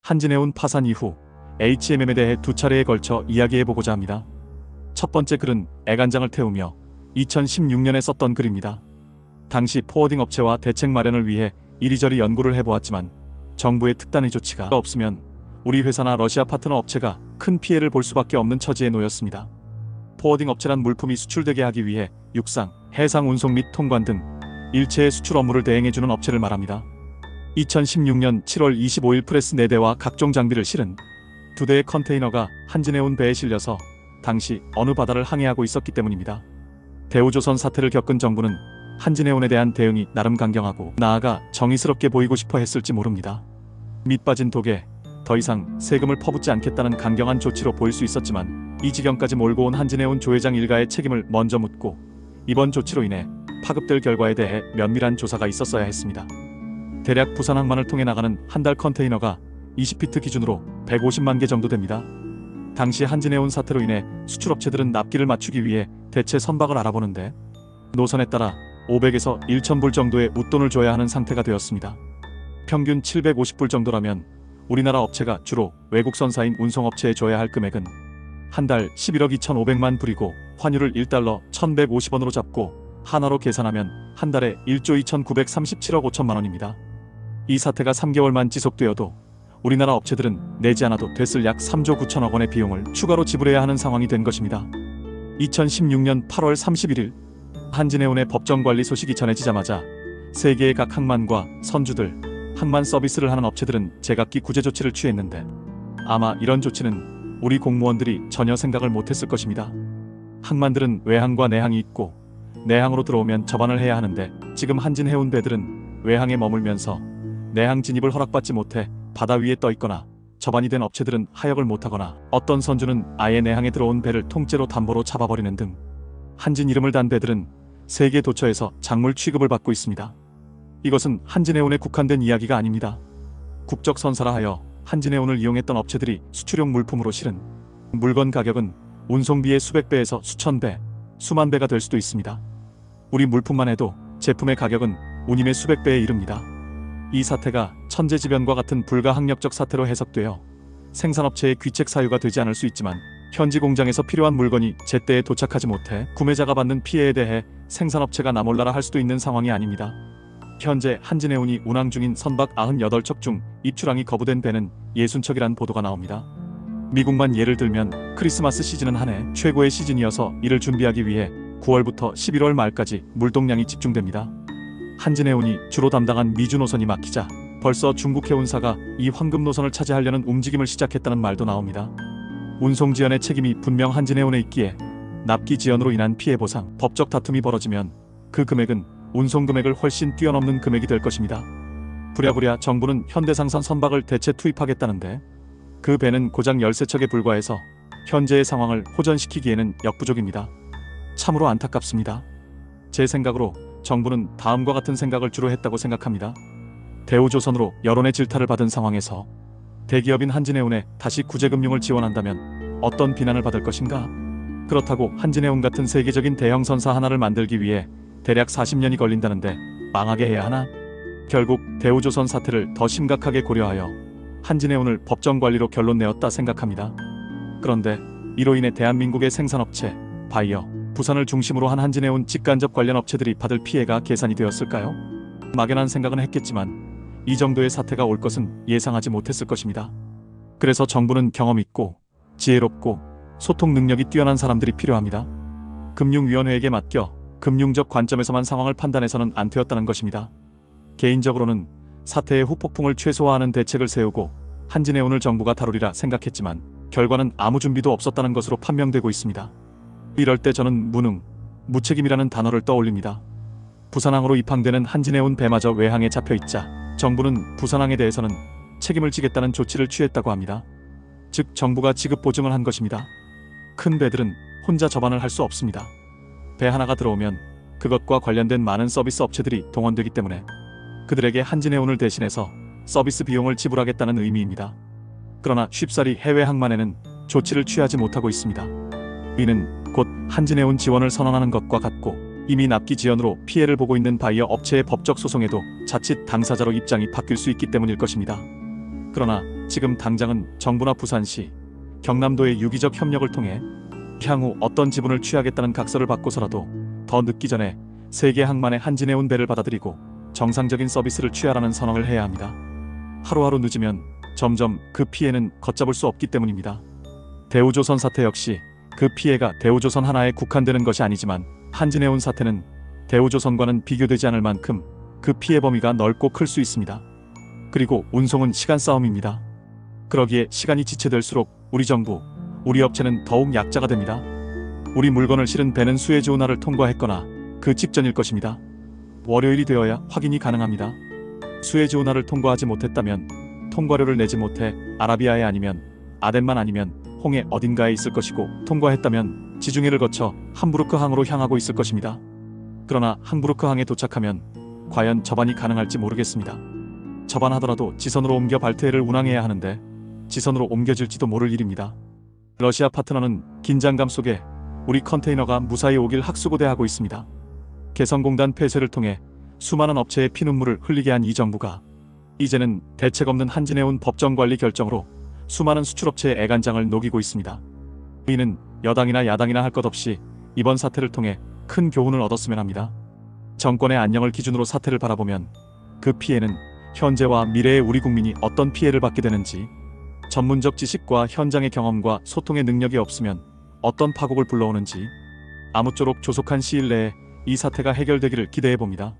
한진해운 파산 이후 HMM에 대해 두 차례에 걸쳐 이야기해보고자 합니다. 첫 번째 글은 애간장을 태우며 2016년에 썼던 글입니다. 당시 포워딩 업체와 대책 마련을 위해 이리저리 연구를 해보았지만 정부의 특단의 조치가 없으면 우리 회사나 러시아 파트너 업체가 큰 피해를 볼 수밖에 없는 처지에 놓였습니다. 포워딩 업체란 물품이 수출되게 하기 위해 육상, 해상 운송 및 통관 등 일체의 수출 업무를 대행해주는 업체를 말합니다. 2016년 7월 25일 프레스 4대와 각종 장비를 실은 2대의 컨테이너가 한진해운 배에 실려서 당시 어느 바다를 항해하고 있었기 때문입니다. 대우조선 사태를 겪은 정부는 한진해운에 대한 대응이 나름 강경하고 나아가 정의스럽게 보이고 싶어 했을지 모릅니다. 밑빠진 독에 더 이상 세금을 퍼붓지 않겠다는 강경한 조치로 보일 수 있었지만 이 지경까지 몰고 온 한진해운 조회장 일가의 책임을 먼저 묻고 이번 조치로 인해 파급될 결과에 대해 면밀한 조사가 있었어야 했습니다. 대략 부산 항만을 통해 나가는 한 달 컨테이너가 20피트 기준으로 150만 개 정도 됩니다. 당시 한진해운 사태로 인해 수출업체들은 납기를 맞추기 위해 대체 선박을 알아보는데 노선에 따라 500에서 1000불 정도의 웃돈을 줘야 하는 상태가 되었습니다. 평균 750불 정도라면 우리나라 업체가 주로 외국 선사인 운송업체에 줘야 할 금액은 한 달 11억 2,500만 불이고 환율을 1달러 1,150원으로 잡고 한화로 계산하면 한 달에 1조 2,937억 5천만 원입니다. 이 사태가 3개월만 지속되어도 우리나라 업체들은 내지 않아도 됐을 약 3조 9천억 원의 비용을 추가로 지불해야 하는 상황이 된 것입니다. 2016년 8월 31일 한진해운의 법정관리 소식이 전해지자마자 세계의 각 항만과 선주들, 항만 서비스를 하는 업체들은 제각기 구제 조치를 취했는데 아마 이런 조치는 우리 공무원들이 전혀 생각을 못했을 것입니다. 항만들은 외항과 내항이 있고 내항으로 들어오면 접안을 해야 하는데 지금 한진해운 배들은 외항에 머물면서 내항 진입을 허락받지 못해 바다 위에 떠 있거나 접안이 된 업체들은 하역을 못하거나 어떤 선주는 아예 내항에 들어온 배를 통째로 담보로 잡아버리는 등 한진 이름을 단 배들은 세계 도처에서 작물 취급을 받고 있습니다. 이것은 한진해운에 국한된 이야기가 아닙니다. 국적 선사라 하여 한진해운을 이용했던 업체들이 수출용 물품으로 실은 물건 가격은 운송비의 수백 배에서 수천 배, 수만 배가 될 수도 있습니다. 우리 물품만 해도 제품의 가격은 운임의 수백 배에 이릅니다. 이 사태가 천재지변과 같은 불가항력적 사태로 해석되어 생산업체의 귀책 사유가 되지 않을 수 있지만 현지 공장에서 필요한 물건이 제때에 도착하지 못해 구매자가 받는 피해에 대해 생산업체가 나몰라라 할 수도 있는 상황이 아닙니다. 현재 한진해운이 운항 중인 선박 98척 중 입출항이 거부된 배는 60척이란 보도가 나옵니다. 미국만 예를 들면 크리스마스 시즌은 한 해 최고의 시즌이어서 이를 준비하기 위해 9월부터 11월 말까지 물동량이 집중됩니다. 한진해운이 주로 담당한 미주 노선이 막히자 벌써 중국 해운사가 이 황금 노선을 차지하려는 움직임을 시작했다는 말도 나옵니다. 운송 지연의 책임이 분명 한진해운에 있기에 납기 지연으로 인한 피해 보상, 법적 다툼이 벌어지면 그 금액은 운송 금액을 훨씬 뛰어넘는 금액이 될 것입니다. 부랴부랴 정부는 현대상선 선박을 대체 투입하겠다는데 그 배는 고작 13척에 불과해서 현재의 상황을 호전시키기에는 역부족입니다. 참으로 안타깝습니다. 제 생각으로 정부는 다음과 같은 생각을 주로 했다고 생각합니다. 대우조선으로 여론의 질타를 받은 상황에서 대기업인 한진해운에 다시 구제금융을 지원한다면 어떤 비난을 받을 것인가? 그렇다고 한진해운 같은 세계적인 대형 선사 하나를 만들기 위해 대략 40년이 걸린다는데 망하게 해야 하나? 결국 대우조선 사태를 더 심각하게 고려하여 한진해운을 법정관리로 결론 내었다 생각합니다. 그런데 이로 인해 대한민국의 생산업체, 바이어, 부산을 중심으로 한 한진해운 직간접 관련 업체들이 받을 피해가 계산이 되었을까요? 막연한 생각은 했겠지만 이 정도의 사태가 올 것은 예상하지 못했을 것입니다. 그래서 정부는 경험 있고 지혜롭고 소통 능력이 뛰어난 사람들이 필요합니다. 금융위원회에게 맡겨 금융적 관점에서만 상황을 판단해서는 안 되었다는 것입니다. 개인적으로는 사태의 후폭풍을 최소화하는 대책을 세우고 한진해운을 정부가 다루리라 생각했지만 결과는 아무 준비도 없었다는 것으로 판명되고 있습니다. 이럴 때 저는 무능, 무책임이라는 단어를 떠올립니다. 부산항으로 입항되는 한진해운 배마저 외항에 잡혀있자 정부는 부산항에 대해서는 책임을 지겠다는 조치를 취했다고 합니다. 즉 정부가 지급 보증을 한 것입니다. 큰 배들은 혼자 접안을 할 수 없습니다. 배 하나가 들어오면 그것과 관련된 많은 서비스 업체들이 동원되기 때문에 그들에게 한진해운을 대신해서 서비스 비용을 지불하겠다는 의미입니다. 그러나 쉽사리 해외 항만에는 조치를 취하지 못하고 있습니다. 이는 곧 한진해운 지원을 선언하는 것과 같고 이미 납기 지연으로 피해를 보고 있는 바이어 업체의 법적 소송에도 자칫 당사자로 입장이 바뀔 수 있기 때문일 것입니다. 그러나 지금 당장은 정부나 부산시, 경남도의 유기적 협력을 통해 향후 어떤 지분을 취하겠다는 각서를 받고서라도 더 늦기 전에 세계 항만의 한진해운 배를 받아들이고 정상적인 서비스를 취하라는 선언을 해야 합니다. 하루하루 늦으면 점점 그 피해는 걷잡을 수 없기 때문입니다. 대우조선 사태 역시 그 피해가 대우조선 하나에 국한되는 것이 아니지만 한진해운 사태는 대우조선과는 비교되지 않을 만큼 그 피해 범위가 넓고 클 수 있습니다. 그리고 운송은 시간 싸움입니다. 그러기에 시간이 지체될수록 우리 정부, 우리 업체는 더욱 약자가 됩니다. 우리 물건을 실은 배는 수에즈 운하를 통과했거나 그 직전일 것입니다. 월요일이 되어야 확인이 가능합니다. 수에즈 운하를 통과하지 못했다면 통과료를 내지 못해 아라비아에 아니면 아덴만 아니면 홍해 어딘가에 있을 것이고, 통과했다면 지중해를 거쳐 함부르크 항으로 향하고 있을 것입니다. 그러나 함부르크 항에 도착하면 과연 접안이 가능할지 모르겠습니다. 접안하더라도 지선으로 옮겨 발트해를 운항해야 하는데 지선으로 옮겨질지도 모를 일입니다. 러시아 파트너는 긴장감 속에 우리 컨테이너가 무사히 오길 학수고대하고 있습니다. 개성공단 폐쇄를 통해 수많은 업체의 피눈물을 흘리게 한 이 정부가 이제는 대책 없는 한진해운 법정관리 결정으로 수많은 수출업체의 애간장을 녹이고 있습니다. 이는 여당이나 야당이나 할 것 없이 이번 사태를 통해 큰 교훈을 얻었으면 합니다. 정권의 안녕을 기준으로 사태를 바라보면 그 피해는 현재와 미래의 우리 국민이 어떤 피해를 받게 되는지, 전문적 지식과 현장의 경험과 소통의 능력이 없으면 어떤 파국을 불러오는지 아무쪼록 조속한 시일 내에 이 사태가 해결되기를 기대해 봅니다.